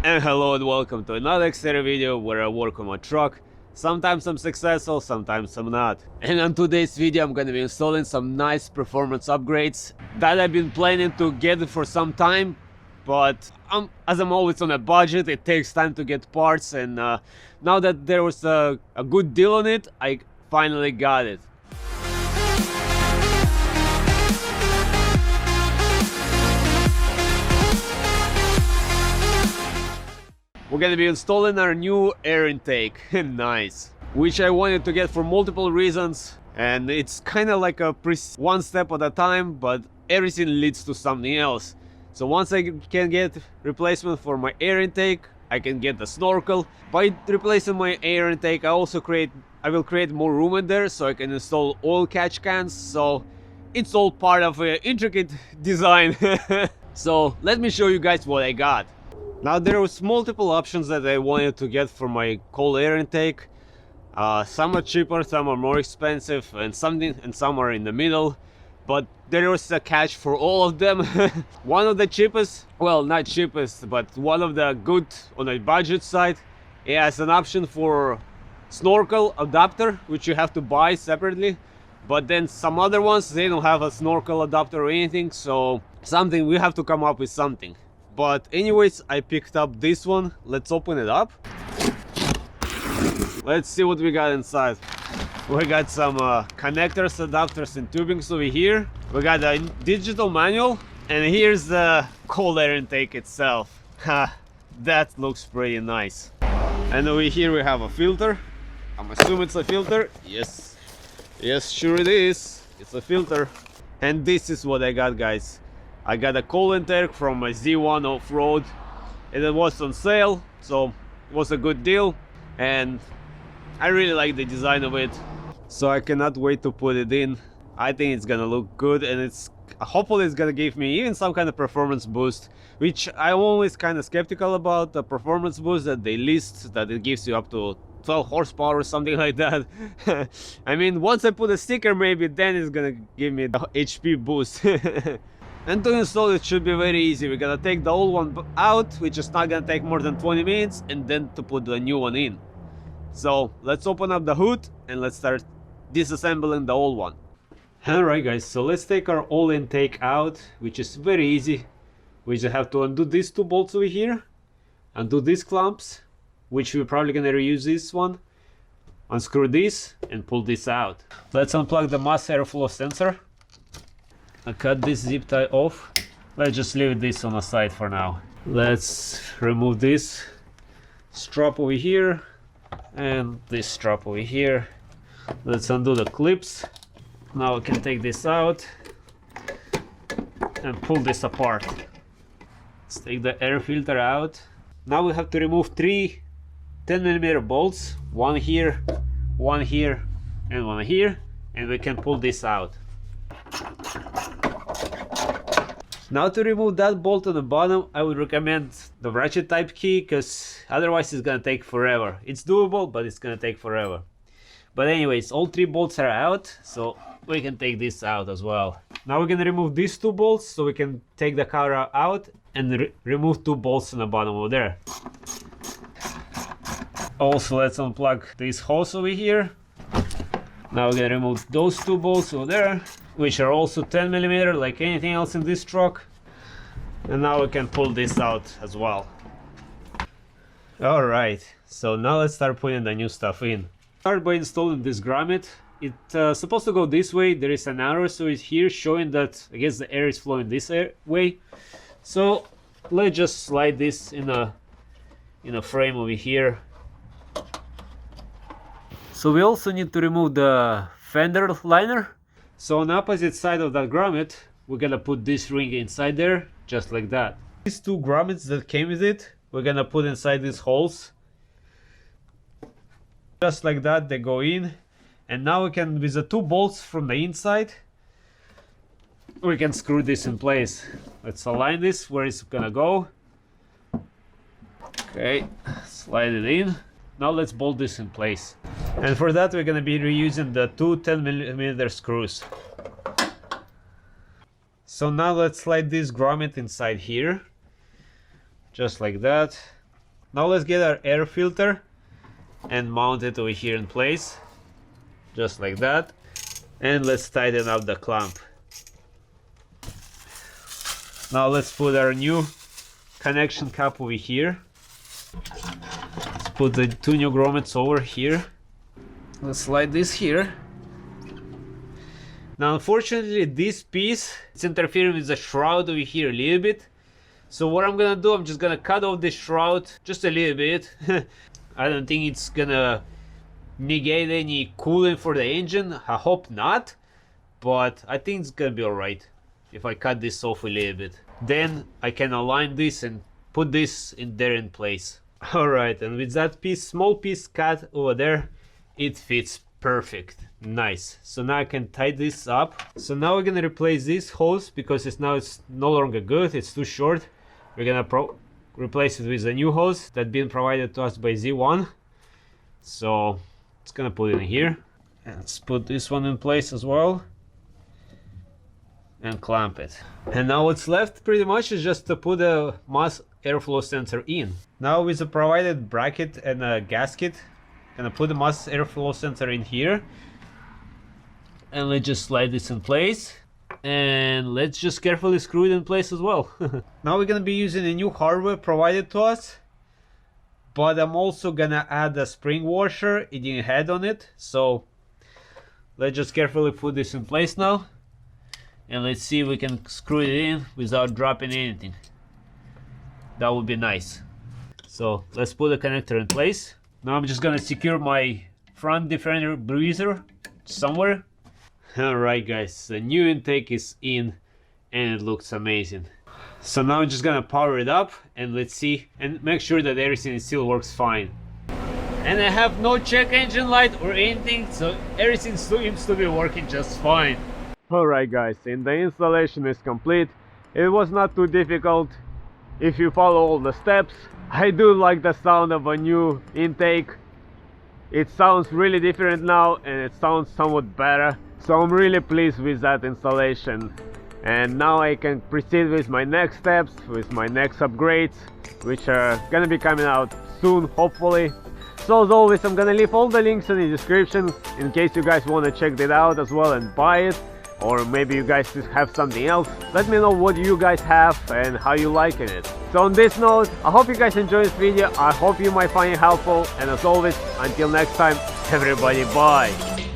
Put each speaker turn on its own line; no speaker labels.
And hello and welcome to another Xterra video where I work on my truck. Sometimes I'm successful, sometimes I'm not. And on today's video I'm gonna be installing some nice performance upgrades that I've been planning to get for some time, but as I'm always on a budget, it takes time to get parts, and now that there was a good deal on it, I finally got it. We're gonna be installing our new air intake, nice, which I wanted to get for multiple reasons, and it's kind of like a one step at a time, but everything leads to something else. So once I can get replacement for my air intake, I can get the snorkel. By replacing my air intake, I will create more room in there, so I can install oil catch cans. So it's all part of an intricate design. So let me show you guys what I got. Now there was multiple options that I wanted to get for my cold air intake. Some are cheaper, some are more expensive, and some are in the middle. But there was a catch for all of them. One of the cheapest, well, not cheapest, but one of the good on the budget side, it has an option for snorkel adapter, which you have to buy separately. But then some other ones, they don't have a snorkel adapter or anything, so we have to come up with something. But anyways, I picked up this one. Let's open it up. Let's see what we got inside. We got some connectors, adapters, and tubings over here. We got a digital manual, and here's the cold air intake itself. That looks pretty nice. And over here we have a filter. I'm assuming it's a filter. Yes, sure it is. It's a filter. And this is what I got, guys. I got a cold intake from my Z1 off-road, and it was on sale, so it was a good deal, and I really like the design of it, so I cannot wait to put it in. I think it's gonna look good, and hopefully it's gonna give me even some kind of performance boost, which I'm always kind of skeptical about the performance boost that they list, that it gives you up to 12 horsepower or something like that. I mean, once I put a sticker, maybe then it's gonna give me the HP boost. And to install it should be very easy. We're gonna take the old one out, which is not gonna take more than 20 minutes, and then to put the new one in. So let's open up the hood and let's start disassembling the old one. Alright guys, so let's take our old intake out, which is very easy. We just have to undo these two bolts over here, undo these clamps, which we're probably gonna reuse this one, unscrew this and pull this out. Let's unplug the mass airflow sensor. I cut this zip tie off. Let's just leave this on the side for now. Let's remove this strap over here and this strap over here. Let's undo the clips. Now we can take this out and pull this apart. Let's take the air filter out. Now we have to remove three 10mm bolts, one here, and one here, and we can pull this out. Now to remove that bolt on the bottom, I would recommend the ratchet type key, because otherwise it's gonna take forever. It's doable, but it's gonna take forever. But anyways, all three bolts are out, so we can take this out as well. Now we're gonna remove these two bolts, so we can take the cover out and remove two bolts on the bottom over there. Also, let's unplug this hose over here. Now we're gonna remove those two bolts over there, which are also 10mm like anything else in this truck. And now we can pull this out as well. Alright, so now let's start putting the new stuff in. Start by installing this grommet. It's supposed to go this way. There is an arrow so it's here showing that I guess the air is flowing this way. So let's just slide this in a frame over here. So we also need to remove the fender liner. So on the opposite side of that grommet, we're gonna put this ring inside there, just like that. These two grommets that came with it, we're gonna put inside these holes. Just like that, they go in. And now we can, with the two bolts from the inside, we can screw this in place. Let's align this where it's gonna go. Okay, slide it in. Now let's bolt this in place. And for that we're gonna be reusing the two 10mm screws. So now let's slide this grommet inside here. Just like that. Now let's get our air filter and mount it over here in place, just like that. And let's tighten up the clamp. Now let's put our new connection cap over here. Let's put the 2 new grommets over here. Let's slide this here. Now unfortunately this piece is interfering with the shroud over here a little bit. So what I'm gonna do, I'm just gonna cut off this shroud just a little bit. I don't think it's gonna negate any cooling for the engine. I hope not, but I think it's gonna be alright if I cut this off a little bit. Then I can align this and put this in there in place. Alright, and with that small piece cut over there, it fits perfect. Nice. So now I can tie this up. So now we're gonna replace this hose because it's no longer good, it's too short. We're gonna replace it with a new hose that's been provided to us by Z1. So it's gonna put it in here, and let's put this one in place as well and clamp it. And now what's left pretty much is just to put a mass airflow sensor in. Now with the provided bracket and a gasket, gonna put the mass airflow sensor in here, and let's just slide this in place, and let's just carefully screw it in place as well. Now we're gonna be using a new hardware provided to us, but I'm also gonna add a spring washer. It didn't have on it, so let's just carefully put this in place now, and let's see if we can screw it in without dropping anything. That would be nice. So let's put the connector in place. Now I'm just gonna secure my front defender breather somewhere. Alright guys, the new intake is in and it looks amazing. So now I'm just gonna power it up and let's see and make sure that everything still works fine. And I have no check engine light or anything, so everything seems to be working just fine. Alright guys, and the installation is complete. It was not too difficult if you follow all the steps. I do like the sound of a new intake. It sounds really different now and it sounds somewhat better. So I'm really pleased with that installation. And now I can proceed with my next steps, with my next upgrades, which are gonna be coming out soon, hopefully. So as always, I'm gonna leave all the links in the description in case you guys wanna check it out as well and buy it. Or maybe you guys just have something else. Let me know what you guys have and how you liking it. So on this note, I hope you guys enjoyed this video. I hope you might find it helpful. And as always, until next time, everybody, bye.